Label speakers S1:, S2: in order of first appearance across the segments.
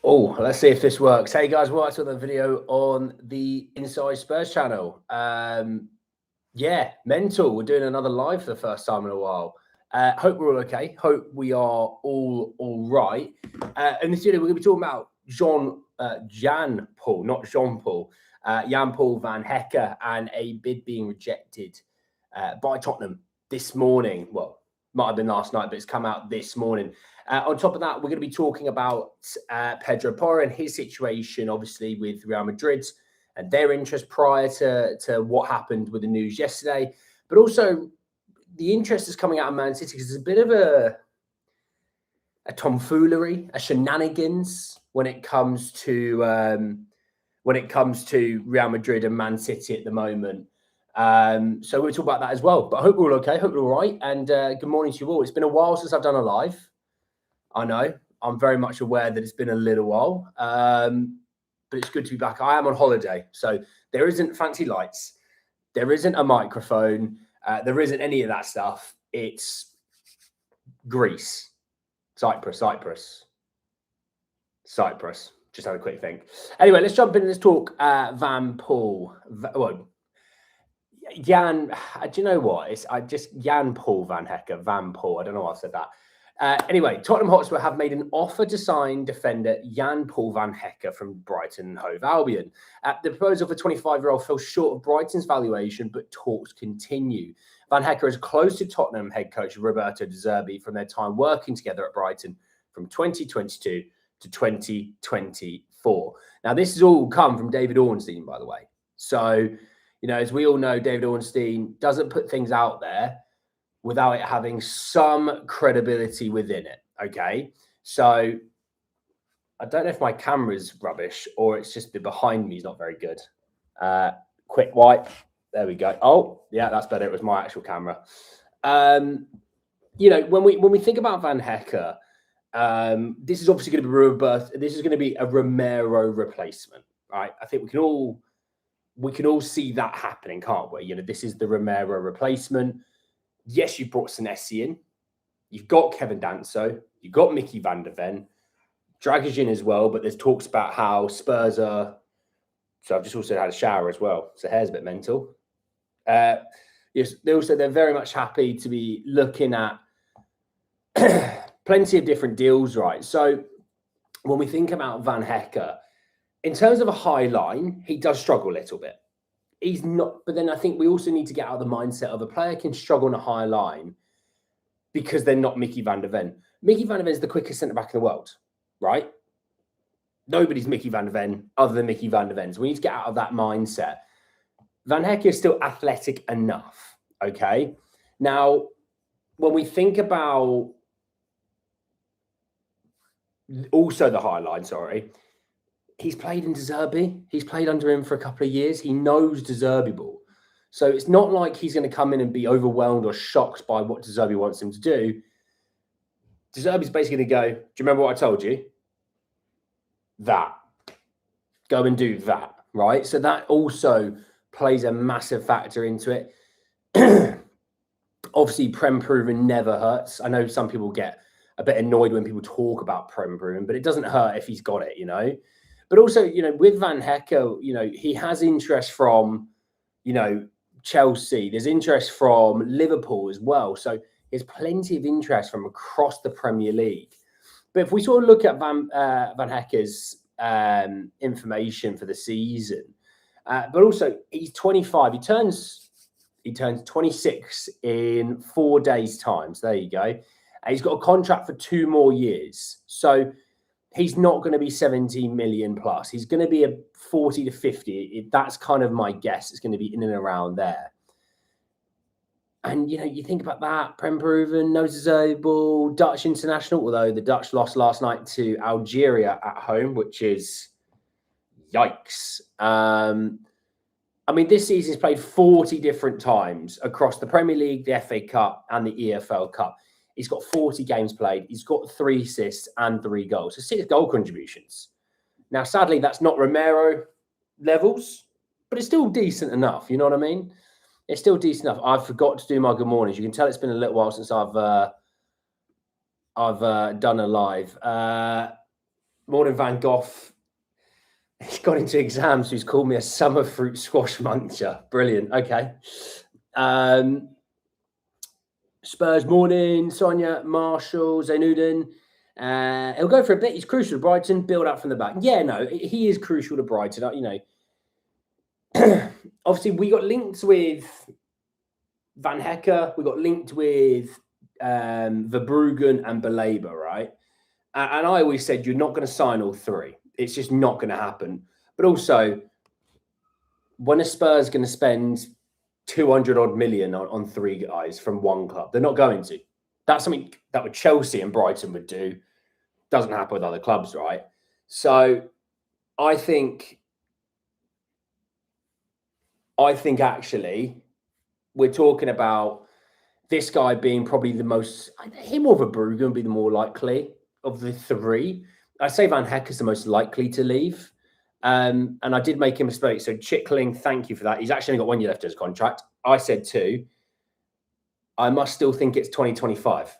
S1: Oh, let's see if this works. Hey guys, welcome to another video on the Inside Spurs channel. Yeah, mental. We're doing another live for the first time in a while. Hope we're all okay. Hope we are all right. In this video, we're going to be talking about Jan Paul van Hecke, and a bid being rejected by Tottenham this morning. Well, might have been last night, but it's come out this morning. On top of that, we're going to be talking about Pedro Porro and his situation, obviously, with Real Madrid and their interest prior to what happened with the news yesterday. But also, the interest is coming out of Man City because there's a bit of a tomfoolery, a shenanigans when it comes to Real Madrid and Man City at the moment. So we'll talk about that as well. But I hope we're all okay. Hope we're all right. And good morning to you all. It's been a while since I've done a live. I know. I'm very much aware that it's been a little while. But it's good to be back. I am on holiday. So there isn't fancy lights. There isn't a microphone. There isn't any of that stuff. It's Greece. Cyprus. Just had a quick think. Anyway, let's jump in. Let's talk Van Paul. Jan, do you know what? It's Jan Paul van Hecke, Van Paul. I don't know why I said that. Anyway, Tottenham Hotspur have made an offer to sign defender Jan Paul van Hecke from Brighton and Hove Albion. The proposal for 25-year-old fell short of Brighton's valuation, but talks continue. Van Hecke is close to Tottenham head coach Roberto De Zerbi from their time working together at Brighton from 2022 to 2024. Now, this has all come from David Ornstein, by the way. So, you know, as we all know, David Ornstein doesn't put things out there without it having some credibility within it, okay? So I don't know if my camera's rubbish or it's just the behind me is not very good. Quick wipe. There we go. Oh, yeah, that's better. It was my actual camera. You know, when we think about Van Hecke, this is obviously going to be rebirth. This is going to be a Romero replacement, right? I think we can all see that happening, can't we? You know, this is the Romero replacement. Yes, you brought Senesi in. You've got Kevin Danso. You've got Mickey van der Ven. Dragic as well, but there's talks about how Spurs are... So I've just also had a shower as well. So hair's a bit mental. Yes, they're very much happy to be looking at plenty of different deals, right? So when we think about Van Hecke, in terms of a high line, he does struggle a little bit. He's not, but then I think we also need to get out of the mindset of a player can struggle on a high line because they're not Mickey van der Ven. Mickey van der Ven is the quickest centre-back in the world, right? Nobody's Mickey van der Ven other than Mickey van der Ven. So we need to get out of that mindset. Van Hecke is still athletic enough, okay? Now, when we think about also the high line, he's played in De Zerbi. He's played under him for a couple of years. He knows De Zerbi ball. So it's not like he's going to come in and be overwhelmed or shocked by what De Zerbi wants him to do. De Zerbi's basically going to go, do you remember what I told you? That. Go and do that, right? So that also plays a massive factor into it. Obviously, Prem proven never hurts. I know some people get a bit annoyed when people talk about Prem proven, but it doesn't hurt if he's got it, you know? But also, you know, with Van Hecke, you know, he has interest from, you know, Chelsea. There's interest from Liverpool as well. So there's plenty of interest from across the Premier League. But if we sort of look at Van Hecke's information for the season, but also he's 25. He turns 26 in 4 days' time. So there you go. And he's got a contract for 2 more years. So he's not going to be 17 million plus. He's going to be a 40 to 50. That's kind of my guess. It's going to be in and around there. And, you know, you think about that. Prem proven, noticeable, Dutch international, although the Dutch lost last night to Algeria at home, which is yikes. I mean, this season he's played 40 different times across the Premier League, the FA Cup and the EFL Cup. He's got 40 games played. He's got 3 assists and 3 goals. So 6 goal contributions. Now, sadly, that's not Romero levels, but it's still decent enough. You know what I mean? It's still decent enough. I forgot to do my good mornings. You can tell it's been a little while since I've done a live. Morning, Van Gogh. He's got into exams. He's called me a summer fruit squash muncher. Brilliant. Okay. Spurs morning. Sonia, Marshall, Zainudin. He'll go for a bit. He's crucial to Brighton. Build up from the back. Yeah, no, he is crucial to Brighton. You know, obviously we got linked with Van Hecke. We got linked with Verbruggen and Baleba, right? And I always said you're not going to sign all three. It's just not going to happen. But also, when a Spurs going to spend 200 odd million on three guys from one club, they're not going to. That's something that would Chelsea and Brighton would do. Doesn't happen with other clubs, right? So I think actually we're talking about this guy being probably the most, him or Verbruggen would be the more likely of the three. I say Van Hecke is the most likely to leave. And I did make a mistake. So Chickling, thank you for that. He's actually only got 1 year left of his contract. I said 2. I must still think it's 2025.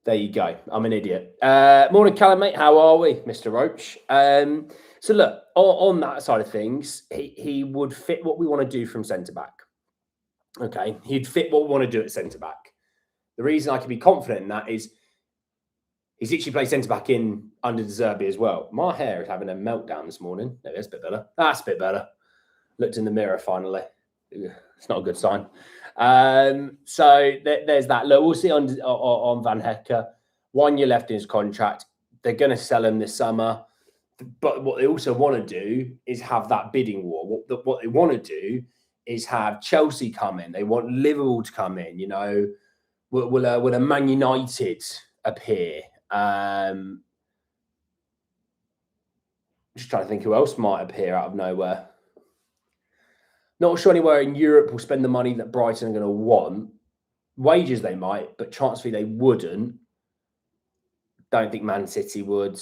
S1: There you go. I'm an idiot. Morning, Callum, mate. How are we, Mr. Roach? So look, on that side of things, he would fit what we want to do from centre-back. Okay, he'd fit what we want to do at centre-back. The reason I can be confident in that is he's actually played centre-back in under De Zerbi as well. My hair is having a meltdown this morning. There, that's a bit better. That's a bit better. Looked in the mirror finally. It's not a good sign. So there's that. Look, we'll see on Van Hecke. 1 year left in his contract. They're going to sell him this summer. But what they also want to do is have that bidding war. What they want to do is have Chelsea come in. They want Liverpool to come in. You know, will a Man United appear? Just trying to think who else might appear out of nowhere. Not sure anywhere in Europe will spend the money that Brighton are going to want. Wages they might, but transfer fee they wouldn't. Don't think Man City would.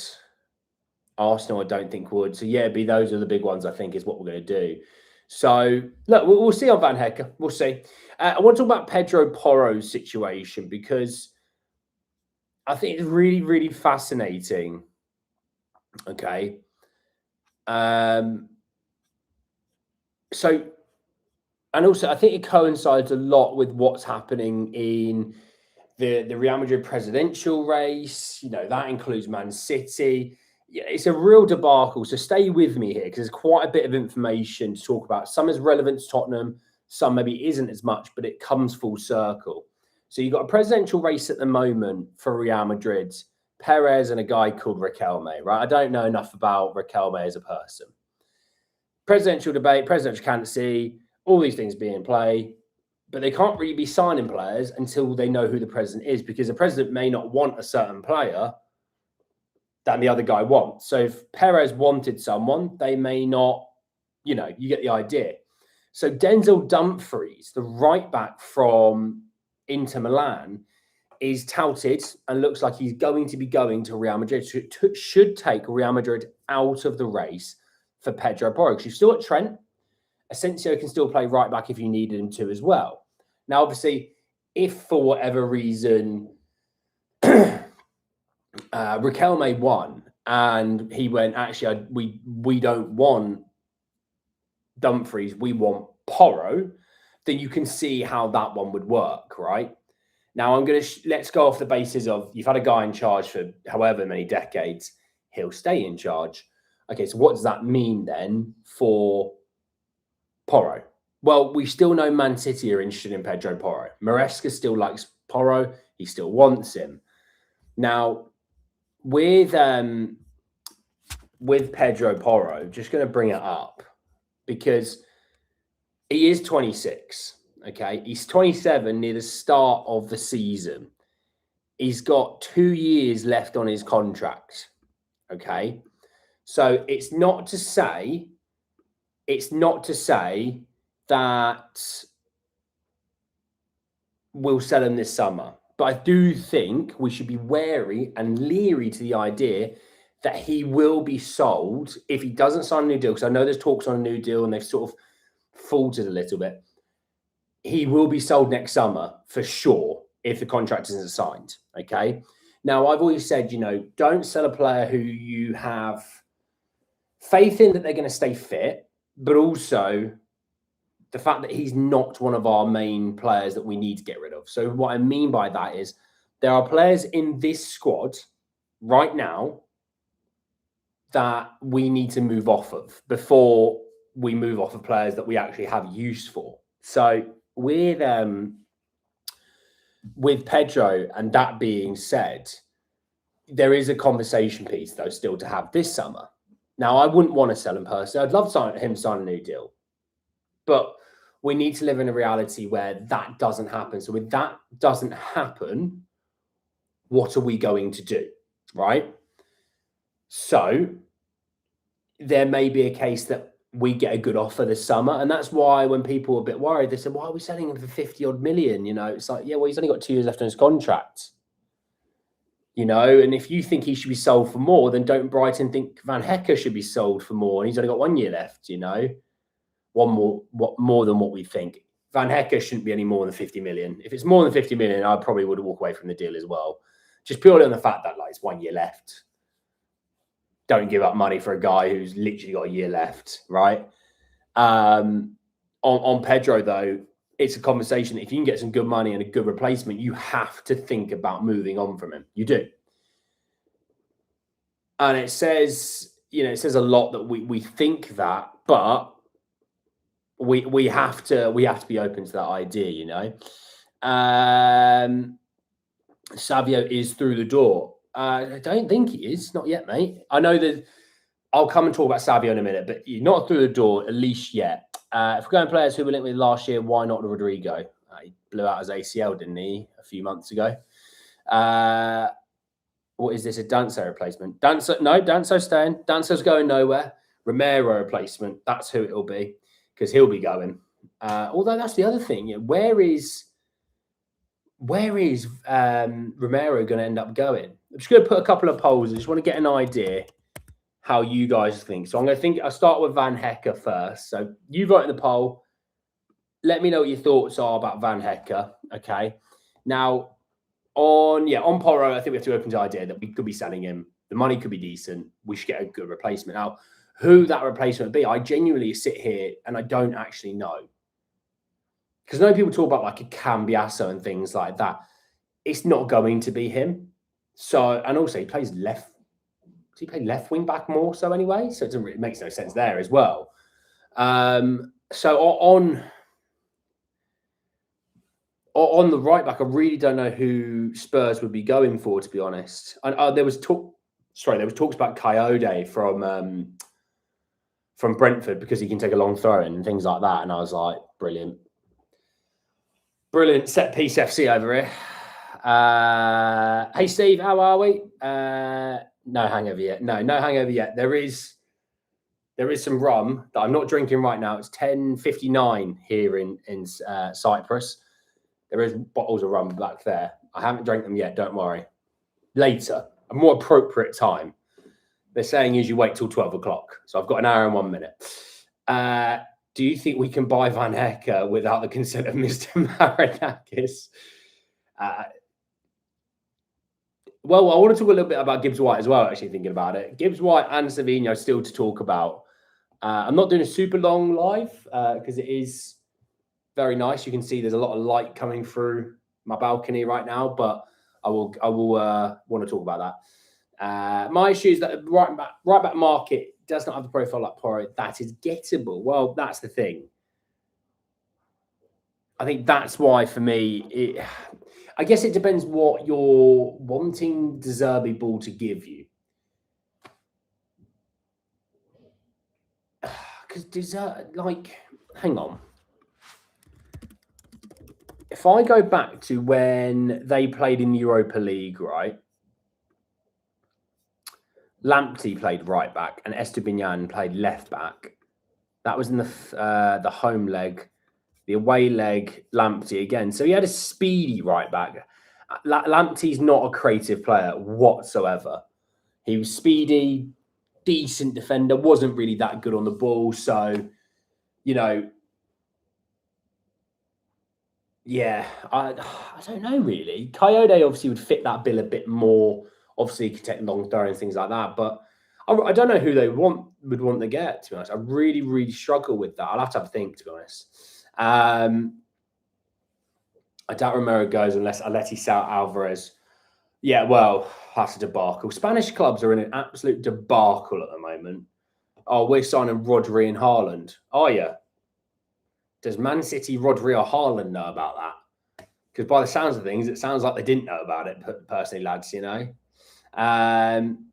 S1: Arsenal I don't think would. So yeah, those are the big ones I think is what we're going to do. So look, we'll see on Van Hecke. We'll see. I want to talk about Pedro Porro's situation because I think it's really, really fascinating. Okay. So, and also I think it coincides a lot with what's happening in the Real Madrid presidential race. You know, that includes Man City. Yeah, it's a real debacle. So stay with me here because there's quite a bit of information to talk about. Some is relevant to Tottenham, some maybe isn't as much, but it comes full circle. So you've got a presidential race at the moment for Real Madrid, Perez and a guy called Riquelme, right? I don't know enough about Riquelme as a person. Presidential debate, presidential candidacy, all these things being in play, but they can't really be signing players until they know who the president is because the president may not want a certain player than the other guy wants. So if Perez wanted someone, they may not, you know, you get the idea. So Denzel Dumfries, the right back from Inter Milan, is touted and looks like he's going to be going to Real Madrid. So it should take Real Madrid out of the race for Pedro Porro. Because you've still got Trent. Asensio can still play right back if you needed him to as well. Now, obviously, if for whatever reason Riquelme won and he went, actually, we don't want Dumfries, we want Porro, then you can see how that one would work, right? Now, I'm going to let's go off the basis of you've had a guy in charge for however many decades, he'll stay in charge. Okay, so what does that mean then for Porro? Well, we still know Man City are interested in Pedro Porro. Maresca still likes Porro. He still wants him. Now, with Pedro Porro, just going to bring it up because he is 26. Okay, he's 27 near the start of the season. He's got 2 years left on his contract. Okay, so it's not to say that we'll sell him this summer. But I do think we should be wary and leery to the idea that he will be sold if he doesn't sign a new deal. Because I know there's talks on a new deal and they've sort of faltered a little bit. He will be sold next summer for sure if the contract isn't signed. Okay. Now, I've always said, don't sell a player who you have faith in that they're going to stay fit, but also the fact that he's not one of our main players that we need to get rid of. So what I mean by that is there are players in this squad right now that we need to move off of before we move off of players that we actually have use for. So with Pedro, and that being said, there is a conversation piece, though, still to have this summer. Now, I wouldn't want to sell him personally. I'd love him to sign a new deal. But we need to live in a reality where that doesn't happen. So if that doesn't happen, what are we going to do, right? So there may be a case that we get a good offer this summer. And that's why when people are a bit worried, they said, why are we selling him for 50 odd million? It's like, yeah, well, he's only got 2 years left on his contract. And if you think he should be sold for more, then don't Brighton think Van Hecke should be sold for more? And he's only got 1 year left, one more than what we think. Van Hecke shouldn't be any more than 50 million. If it's more than 50 million, I probably would walk away from the deal as well. Just purely on the fact that it's 1 year left. Don't give up money for a guy who's literally got a year left, right? On Pedro, though, it's a conversation. If you can get some good money and a good replacement, you have to think about moving on from him. You do. And it says a lot that we think that, but we have to be open to that idea, Savio is through the door. I don't think he is. Not yet, mate. I know that I'll come and talk about Savio in a minute, but you're not through the door, at least yet. If we're going players who were linked with last year, why not Rodrigo? He blew out his ACL, didn't he, a few months ago? What is this, a Danso replacement? Danso's staying. Danso's going nowhere. Romero replacement, that's who it'll be, because he'll be going. Although that's the other thing, where is Romero going to end up going? I'm just going to put a couple of polls. I just want to get an idea how you guys think. So I'll start with Van Hecke first. So you vote in the poll. Let me know what your thoughts are about Van Hecke. Okay. Now, on Porro, I think we have to open to the idea that we could be selling him. The money could be decent. We should get a good replacement. Now, who that replacement would be, I genuinely sit here and I don't actually know. Because I know people talk about a Cambiasso and things like that. It's not going to be him. So, and also he plays left. Does he play left wing back more so anyway? So it makes no sense there as well. So on the right back, I really don't know who Spurs would be going for, to be honest. There was talks about Coyote from Brentford because he can take a long throw in and things like that. And I was like, brilliant. Brilliant set piece FC over here. Hey, Steve, how are we? No hangover yet. No hangover yet. There is some rum that I'm not drinking right now. It's 10:59 here in Cyprus. There is bottles of rum back there. I haven't drank them yet. Don't worry. Later, a more appropriate time. They're saying is you wait till 12 o'clock. So I've got an hour and 1 minute. Do you think we can buy Van Hecke without the consent of Mr. Marinakis? Well, I want to talk a little bit about Gibbs White as well, actually, thinking about it. Gibbs White and Savinho still to talk about. I'm not doing a super long live because it is very nice. You can see there's a lot of light coming through my balcony right now, but I will want to talk about that. My issue is that the right back market does not have a profile like Porro that is gettable. Well, that's the thing. I think that's why, for me, I guess it depends what you're wanting De Zerbi ball to give you. Because De Zerbi, hang on. If I go back to when they played in the Europa League, right? Lamptey played right back and Estupinian played left back. That was in the home leg. The away leg, Lamptey again. So he had a speedy right back. Lamptey's not a creative player whatsoever. He was speedy, decent defender, wasn't really that good on the ball. So, Yeah, I don't know really. Coyote obviously would fit that bill a bit more. Obviously, he could take long throw and things like that. But I don't know who they would want to get. To be honest, I really, really struggle with that. I'll have to have a think. To be honest, I doubt Romero goes unless Aleti Sal Alvarez. Yeah, well, that's a debacle. Spanish clubs are in an absolute debacle at the moment. Oh, we're signing Rodri and Haaland. Are you? Does Man City, Rodri, or Haaland know about that? Because by the sounds of things, it sounds like they didn't know about it, personally, lads, you know.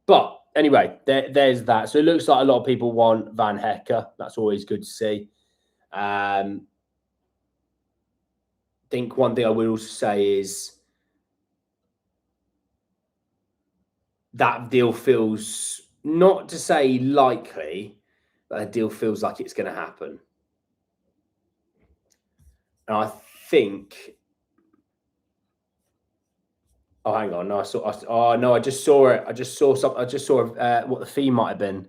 S1: But anyway, there's that. So it looks like a lot of people want Van Hecke. That's always good to see. I think one thing I will also say is that deal feels, not to say likely, but a deal feels like it's going to happen. And I think. Oh, hang on. No, I saw. Oh no, I just saw it. I just saw something. I just saw what the fee might have been.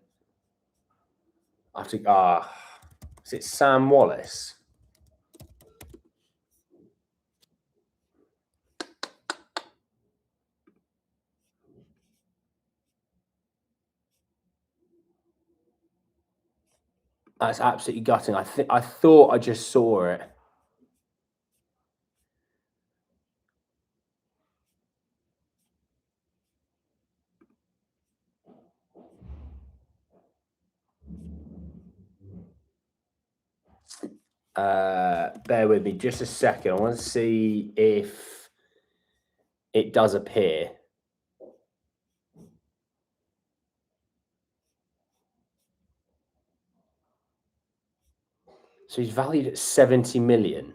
S1: I think. Is it Sam Wallace? That's absolutely gutting. I thought I just saw it. Bear with me just a second. I want to see if it does appear. So he's valued at 70 million.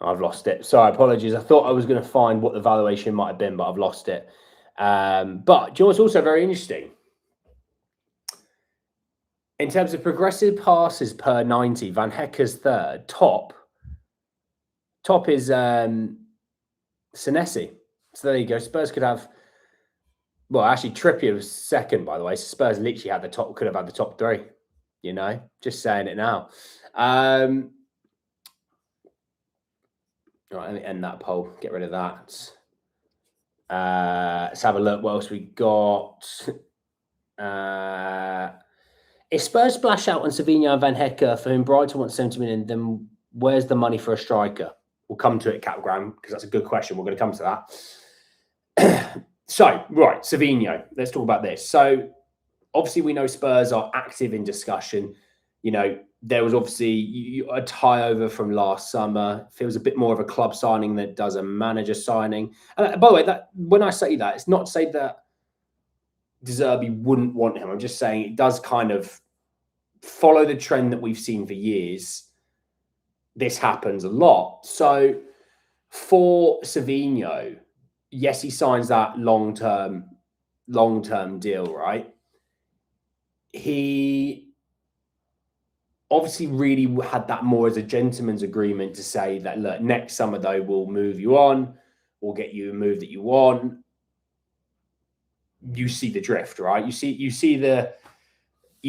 S1: I've lost it. Sorry, apologies. I thought I was going to find what the valuation might have been, but I've lost it. But do you know what's also very interesting? In terms of progressive passes per 90, Van Hecke's third. Top is Senesi. So there you go. Spurs could have. Well, actually, Trippier was second, by the way. So Spurs literally had could have had the top three. You know, just saying it now. All right, let me end that poll. Get rid of that. Let's have a look. What else we got? If Spurs splash out on Savinho and Van Hecke, for whom Brighton wants 70 million, then where's the money for a striker? We'll come to it, Capgram, because that's a good question. We're going to come to that. So, right, Savinho. Let's talk about this. So, obviously, we know Spurs are active in discussion. You know, there was obviously a tie over from last summer. Feels a bit more of a club signing than it does a manager signing. By the way, that when I say that, it's not to say that De Zerbi wouldn't want him. I'm just saying it does kind of follow the trend that we've seen for years. This happens a lot. So for Savinho, yes, he signs that long-term deal, right? He obviously really had that more as a gentleman's agreement to say that, look, next summer, though, we'll move you on. We'll get you a move that you want. You see the drift, right? You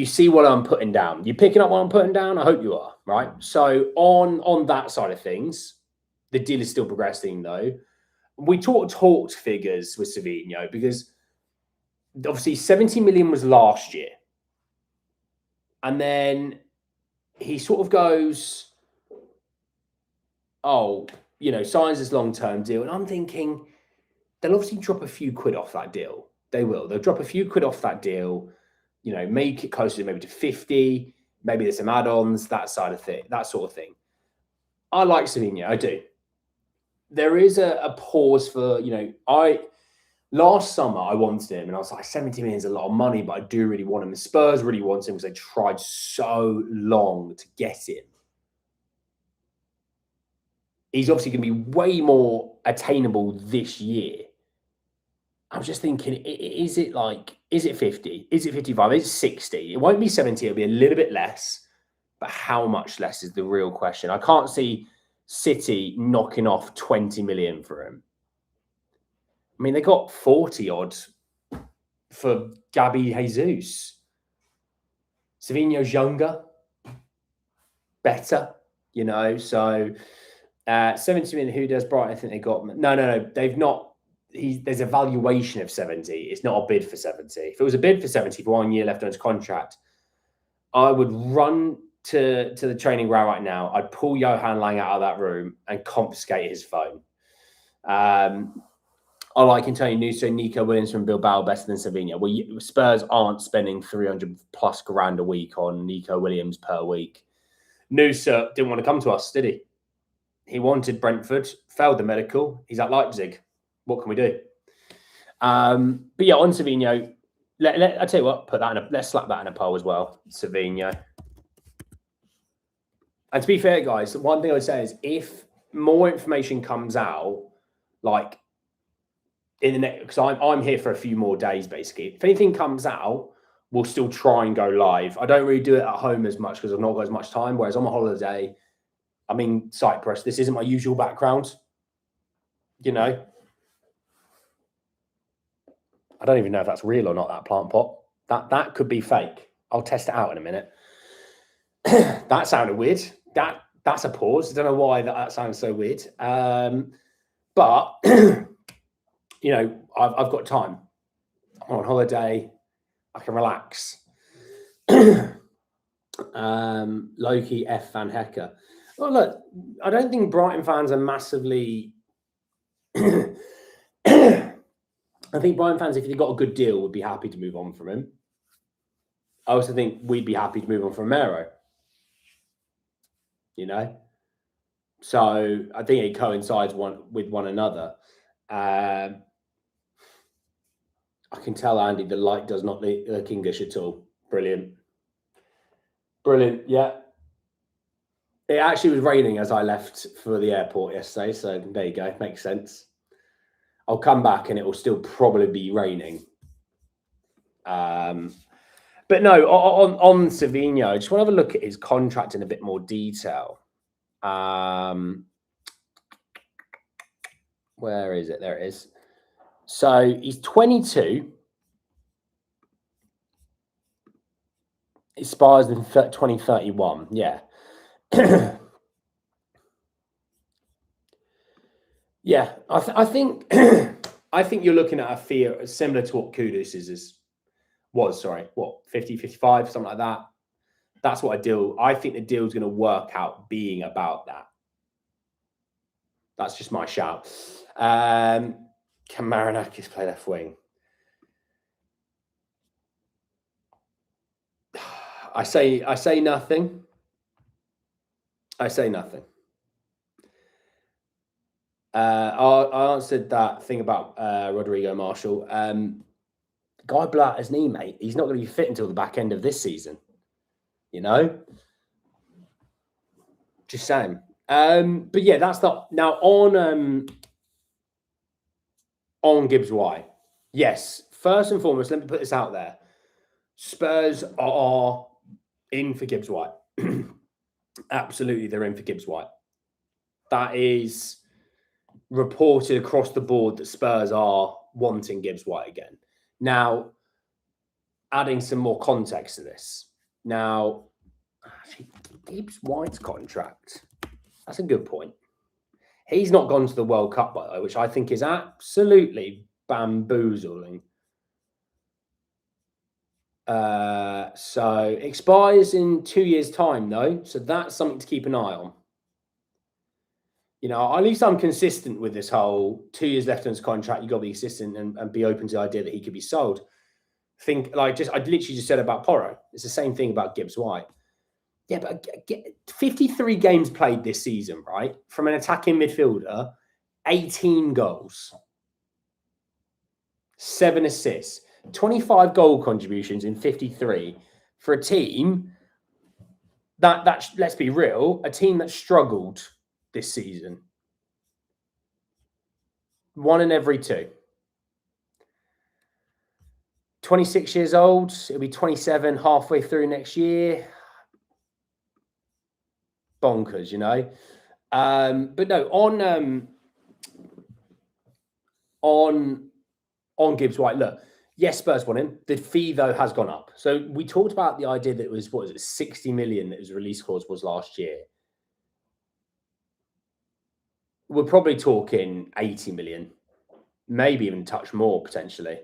S1: see what I'm putting down. You picking up what I'm putting down? I hope you are, right? So on that side of things, the deal is still progressing, though. We talked figures with Savinho because obviously 70 million was last year. And then he sort of goes, signs this long-term deal. And I'm thinking they'll obviously drop a few quid off that deal. They will. They'll drop a few quid off that deal, make it closer maybe to 50. Maybe there's some add-ons, that sort of thing. I like Savinho, I do. There is a pause for, last summer I wanted him and I was like, 70 million is a lot of money, but I do really want him. The Spurs really want him because they tried so long to get him. He's obviously going to be way more attainable this year. I was just thinking, is it 50? Is it 55? Is it 60? It won't be 70. It'll be a little bit less. But how much less is the real question. I can't see City knocking off 20 million for him. I mean, they got 40 odd for Gabby Jesus. Savinho's younger, better, you know. So 70 million. Who does Brighton? I think they got no. They've not. There's a valuation of 70. It's not a bid for 70. If it was a bid for 70 for 1 year left on his contract, I would run to the training ground right now. I'd pull Johan Lang out of that room and confiscate his phone. I like Antonio Nuso, Nico Williams from Bilbao better than Savinho. Well, Spurs aren't spending 300 plus grand a week on Nico Williams per week. Nuso didn't want to come to us, did he? He wanted Brentford, failed the medical. He's at Leipzig. What can we do? But yeah, on Savinho, I tell you what, let's slap that in a poll as well. Savinho. And to be fair, guys, one thing I would say is if more information comes out, like in the next, because I'm here for a few more days, basically. If anything comes out, we'll still try and go live. I don't really do it at home as much because I've not got as much time. Whereas on my holiday, I'm in Cyprus. This isn't my usual background. You know, I don't even know if that's real or not, that plant pot. That could be fake. I'll test it out in a minute. That sounded weird. That's a pause. I don't know why that sounds so weird. But you know, I've got time. I'm on holiday. I can relax. Loki F Van Hecke. Well, look, I don't think Brighton fans are massively. I think Brighton fans, if they got a good deal, would be happy to move on from him. I also think we'd be happy to move on from Mero. You know? So I think it coincides with one another. I can tell, Andy, the light does not look English at all. Brilliant. Brilliant, yeah. It actually was raining as I left for the airport yesterday, so there you go. Makes sense. I'll come back and it will still probably be raining. But no, on Savinho, I just want to have a look at his contract in a bit more detail. Where is it? There it is. So he's 22. He expires in 2031. Yeah. Yeah, I think I think you're looking at a fee similar to what Kudus was. Sorry, what 50, 55, something like that. That's what I think the deal's going to work out being about that. That's just my shout. Can Marinakis play left wing? I say nothing. I say nothing. I answered that thing about Rodrigo Marshall. Guy Blatt as knee, mate. He's not going to be fit until the back end of this season. You know? Just saying. But yeah, that's not now on Gibbs White. Yes, first and foremost, let me put this out there. Spurs are in for Gibbs White. Absolutely, they're in for Gibbs White. That is reported across the board that Spurs are wanting Gibbs White again. Now, adding some more context to this. Now, actually, Gibbs White's contract, that's a good point. He's not gone to the World Cup, by the way, which I think is absolutely bamboozling. So expires in 2 years' time, though. So that's something to keep an eye on. You know, at least I'm consistent with this whole 2 years left on his contract. You've got to be consistent and be open to the idea that he could be sold. I literally just said about Porro. It's the same thing about Gibbs White. Yeah, but 53 games played this season, right? From an attacking midfielder, 18 goals, 7 assists, 25 goal contributions in 53 for a team that let's be real, a team that struggled this season. 1 in every 2. 26 years old. It'll be 27 halfway through next year. Bonkers, you know. But no, on Gibbs White, look, Yes, Spurs want him. The fee, though, has gone up. So we talked about the idea that it was, 60 million that his release clause was last year. We're probably talking 80 million, maybe even touch more potentially,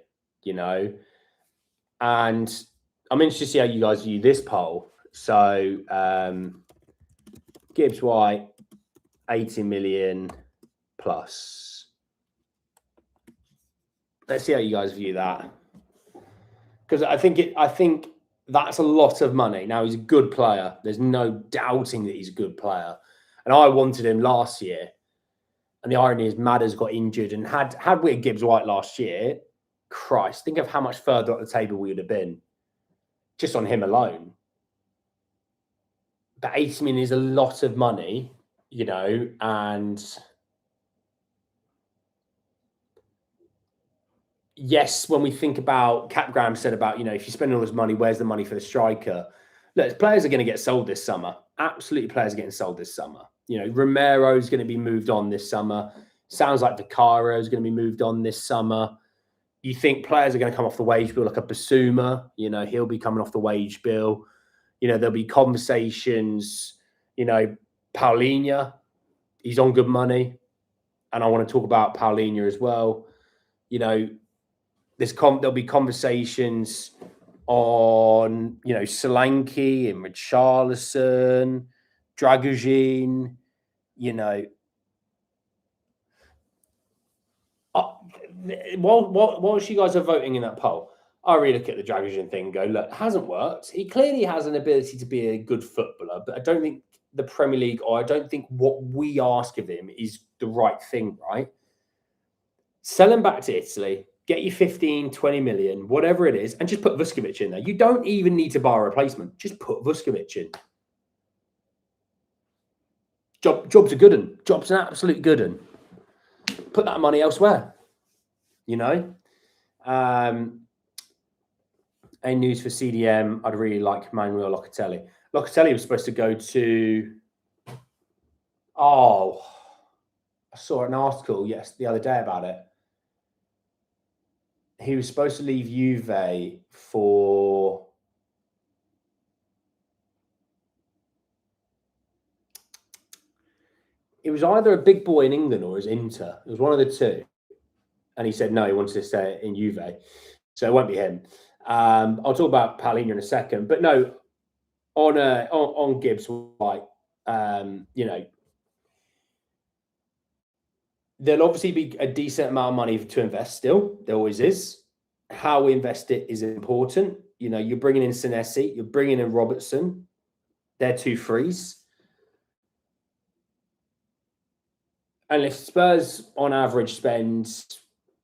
S1: And I'm interested to see how you guys view this poll. So Gibbs White, 80 million plus. Let's see how you guys view that. Because I think that's a lot of money. Now, he's a good player. There's no doubting that he's a good player. And I wanted him last year. And the irony is Madders got injured. And had we had Gibbs White last year, Christ, think of how much further up the table we would have been just on him alone. But 80 million is a lot of money, and yes, when we think about, Cap Graham said about, if you spend all this money, where's the money for the striker? Look, players are going to get sold this summer. Absolutely, players are getting sold this summer. Romero's going to be moved on this summer. Sounds like Vicario's going to be moved on this summer. You think players are going to come off the wage bill, like a Basuma, he'll be coming off the wage bill. There'll be conversations, Paulinho, he's on good money. And I want to talk about Paulinho as well. There'll be conversations on, Solanke and Richarlison, Dragujin, whilst you guys are voting in that poll, I really look at the Dragujin thing and go, look, it hasn't worked. He clearly has an ability to be a good footballer, but I don't think the Premier League, or I don't think what we ask of him is the right thing, right? Sell him back to Italy, get you 15, 20 million, whatever it is, and just put Vuskovic in there. You don't even need to buy a replacement. Just put Vuskovic in. Job's a good one. Job's an absolute good one. Put that money elsewhere. Any news for CDM? I'd really like Manuel Locatelli. Locatelli was supposed to go to... I saw an article the other day about it. He was supposed to leave Juve for... It was either a big boy in England or it was Inter. It was one of the two. And he said, no, he wanted to stay in Juve. So it won't be him. I'll talk about Paulinho in a second. But no, on Gibbs White, there'll obviously be a decent amount of money to invest still. There always is. How we invest it is important. You're bringing in Senesi, you're bringing in Robertson. They're two frees. And if Spurs, on average, spend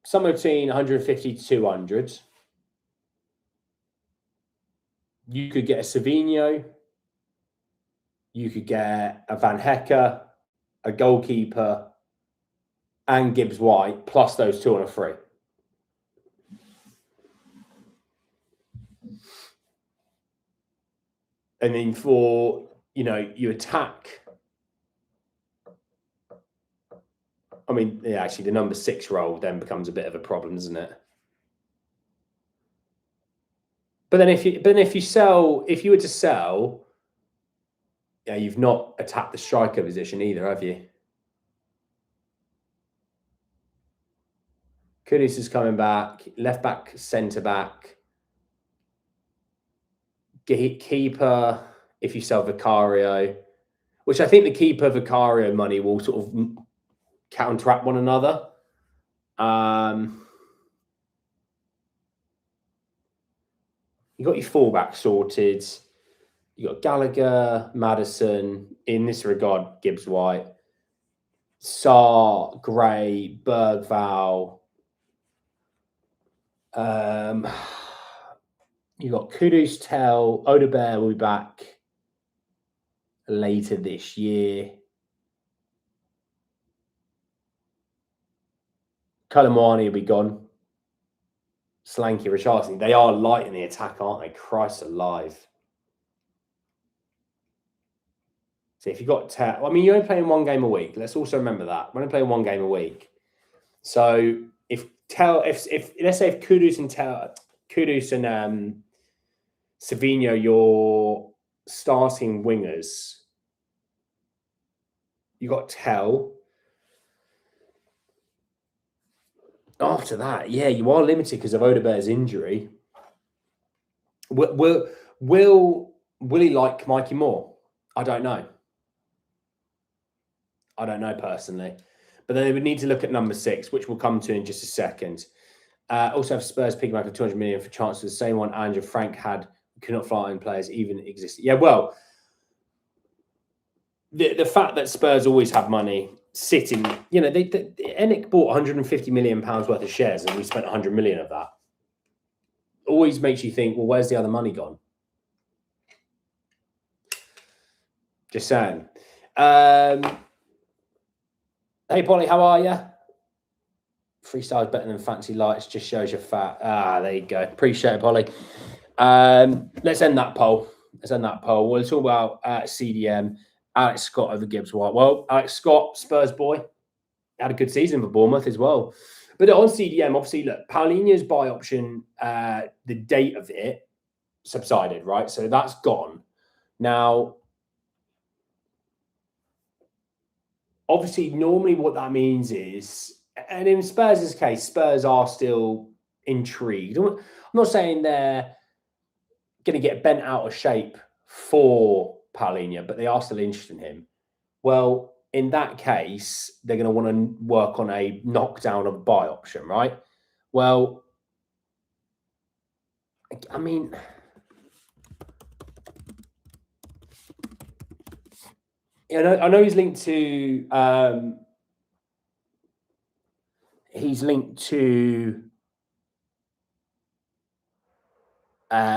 S1: somewhere between 150 to 200, you could get a Savinho, you could get a Van Hecke, a goalkeeper, and Gibbs White, plus those two on a free. And then for, you attack... actually, the number 6 role then becomes a bit of a problem, doesn't it? But then if you were to sell, you've not attacked the striker position either, have you? Kudus is coming back, left back, centre back, keeper. If you sell Vicario, which I think the keeper Vicario money will sort of counteract one another. You got your fullback sorted. You got Gallagher, Maddison. In this regard, Gibbs White, Sarr, Gray, Bergval. You got Kudus, Tell, Odegaard will be back later this year. Colomwani will be gone. Solanke, Richarlison. They are light in the attack, aren't they? Christ alive. So if you've got Tell, you're only playing one game a week. Let's also remember that. We're only playing one game a week. So if let's say if Kudus and Tell, Kudus and Savinho, your starting wingers. You got Tell. After that, yeah, you are limited because of Odebear's injury. Will he like Mikey Moore? I don't know. I don't know personally. But then they would need to look at number 6, which we'll come to in just a second. Also have Spurs picking back for 200 million for chances. The same one Andrew Frank had. Could not fly in players even existed. Yeah, well, the fact that Spurs always have money sitting, you know, ENIC bought 150 million pounds worth of shares and we spent 100 million of that. Always makes you think, well, where's the other money gone? Just saying. Hey, Polly, how are you? Freestyle is better than fancy lights. Just shows you're fat. There you go. Appreciate it, Polly. Let's end that poll. We'll talk about CDM. Alex Scott over Gibbs White. Well, Alex Scott, Spurs boy, had a good season for Bournemouth as well. But on CDM, obviously, look, Paulinho's buy option, the date of it subsided, right? So that's gone. Now, obviously, normally what that means is, and in Spurs' case, Spurs are still intrigued. I'm not saying they're going to get bent out of shape for Paulinho, but they are still interested in him. Well, in that case, they're going to want to work on a knockdown of buy option, right? Well, I mean, I know he's linked to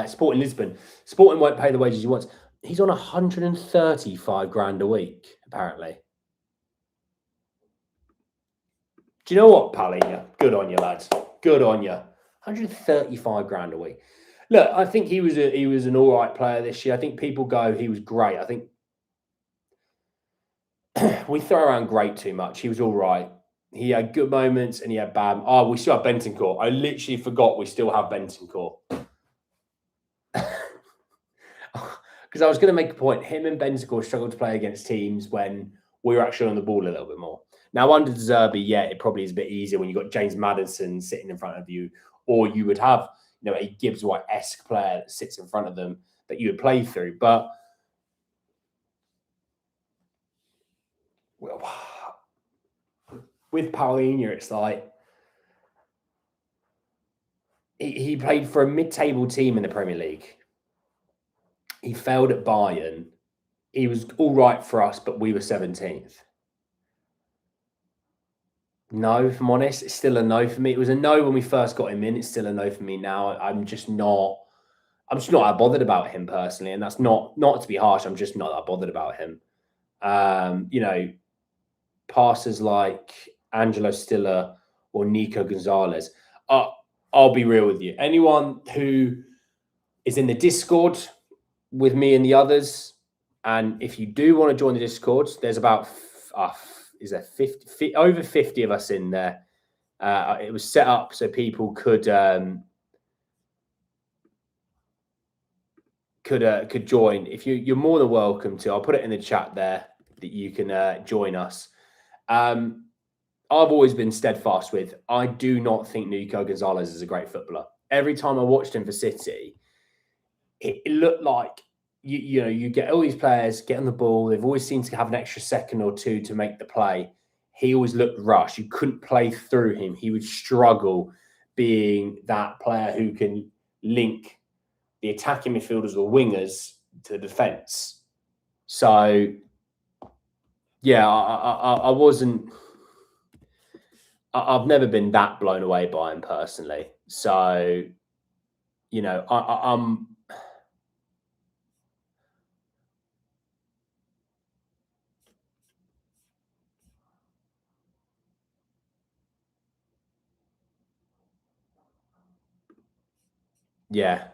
S1: Sporting Lisbon. Sporting won't pay the wages he wants. He's on 135 grand a week, apparently. Do you know what, Paulinho? Good on you, lads. Good on you. 135 grand a week. Look, I think he was an all right player this year. I think people go, he was great. I think we throw around great too much. He was all right. He had good moments and he had bad. Oh, we still have Bentancur. I literally forgot we still have Bentancur. Because I was going to make a point. Him and Bentancur struggled to play against teams when we were actually on the ball a little bit more. Now, under De Zerbi, yeah, it probably is a bit easier when you've got James Maddison sitting in front of you, or you would have, you know, a Gibbs White-esque player that sits in front of them that you would play through. But well, with Paulinho, it's like he played for a mid-table team in the Premier League. He failed at Bayern. He was all right for us, but we were 17th. No, if I'm honest, it's still a no for me. It was a no when we first got him in. It's still a no for me now. I'm just not that bothered about him personally, and that's not to be harsh. I'm just not that bothered about him. You know, passers like Angelo Stiller or Nico Gonzalez. I'll be real with you. Anyone who is in the Discord with me and the others, and if you do want to join the Discord, there's about is there 50 over 50 of us in there. It was set up so people could join. If you're more than welcome to, I'll put it in the chat there that you can join us. I've always been steadfast with, I do not think Nico Gonzalez is a great footballer. Every time I watched him for City, it looked like you know, you get all these players get on the ball. They've always seemed to have an extra second or two to make the play. He always looked rushed. You couldn't play through him. He would struggle being that player who can link the attacking midfielders or wingers to the defence. So, yeah, I wasn't. I've never been that blown away by him personally. So, you know, I'm. Yeah.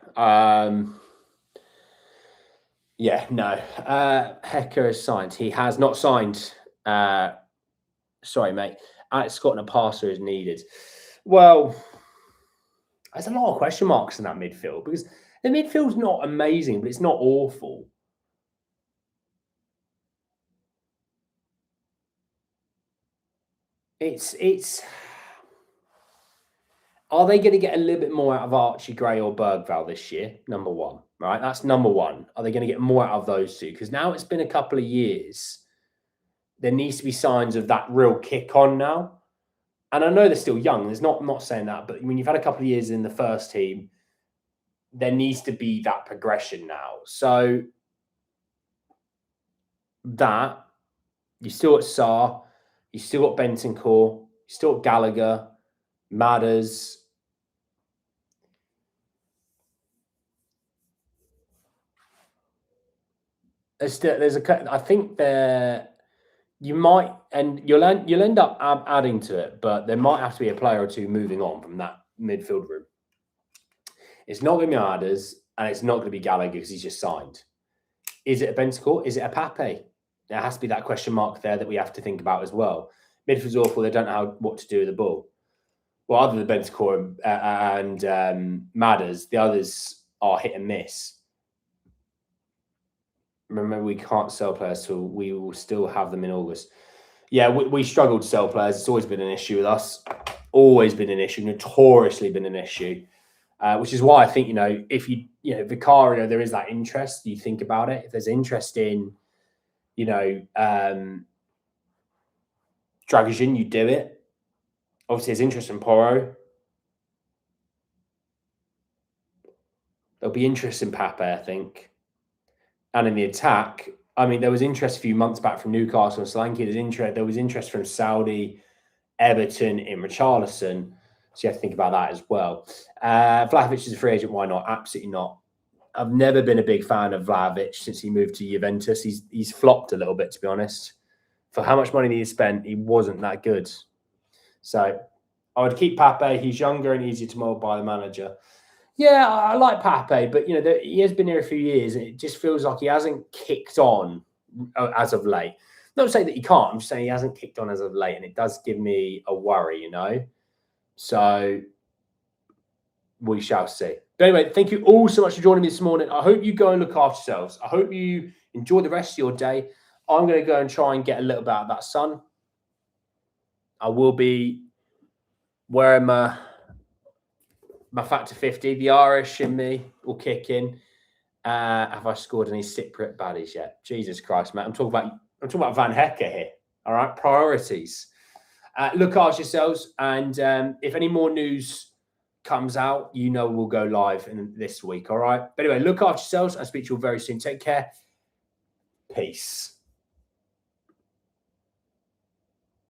S1: Yeah, no. Hecke is signed. He has not signed. Sorry, mate. Alex Scott and a passer is needed. Well, There's a lot of question marks in that midfield because the midfield's not amazing, but it's not awful. It's. Are they going to get a little bit more out of Archie Gray or Bergvall this year? Number one, right? That's number one. Are they going to get more out of those two? Because now it's been a couple of years. There needs to be signs of that real kick on now. And I know they're still young. I'm not saying that, but when you've had a couple of years in the first team, there needs to be that progression now. So that you still got Sarr, you still got Bentancur, you still got Gallagher, Madders. I think you might, and you'll end up adding to it, but there might have to be a player or two moving on from that midfield room. It's not going to be Madders, and it's not going to be Gallagher because he's just signed. Is it a Bentancur? Is it a Pape? There has to be that question mark there that we have to think about as well. Midfield's awful. They don't know what to do with the ball. Well, other than Bentancur and Madders, the others are hit and miss. Remember, we can't sell players till we will still have them in August. Yeah, we struggle to sell players. It's always been an issue with us. Always been an issue. Notoriously been an issue. Which is why I think, if Vicario, there is that interest. You think about it. If there's interest in, Dragusin, you do it. Obviously, there's interest in Porro. There'll be interest in Pape, I think. And in the attack, I mean, there was interest a few months back from Newcastle and Solanke. There was interest from Saudi, Everton in Richarlison. So you have to think about that as well. Vlahovic is a free agent. Why not? Absolutely not. I've never been a big fan of Vlahovic since he moved to Juventus. He's flopped a little bit, to be honest. For how much money he spent, he wasn't that good. So I would keep Pape. He's younger and easier to mould by the manager. Yeah, I like Pape, but he has been here a few years, and it just feels like he hasn't kicked on as of late. Not to say that he can't. I'm just saying he hasn't kicked on as of late, and it does give me a worry, So we shall see. But anyway, thank you all so much for joining me this morning. I hope you go and look after yourselves. I hope you enjoy the rest of your day. I'm going to go and try and get a little bit of that sun. I will be wearing my Factor 50. The Irish in me will kick in. Have I scored any Cypriot baddies yet? Jesus Christ, mate. I'm talking about Van Hecke here. All right, priorities. Look after yourselves, and if any more news comes out, we'll go live in this week. All right. But anyway, look after yourselves. I'll speak to you all very soon. Take care. Peace.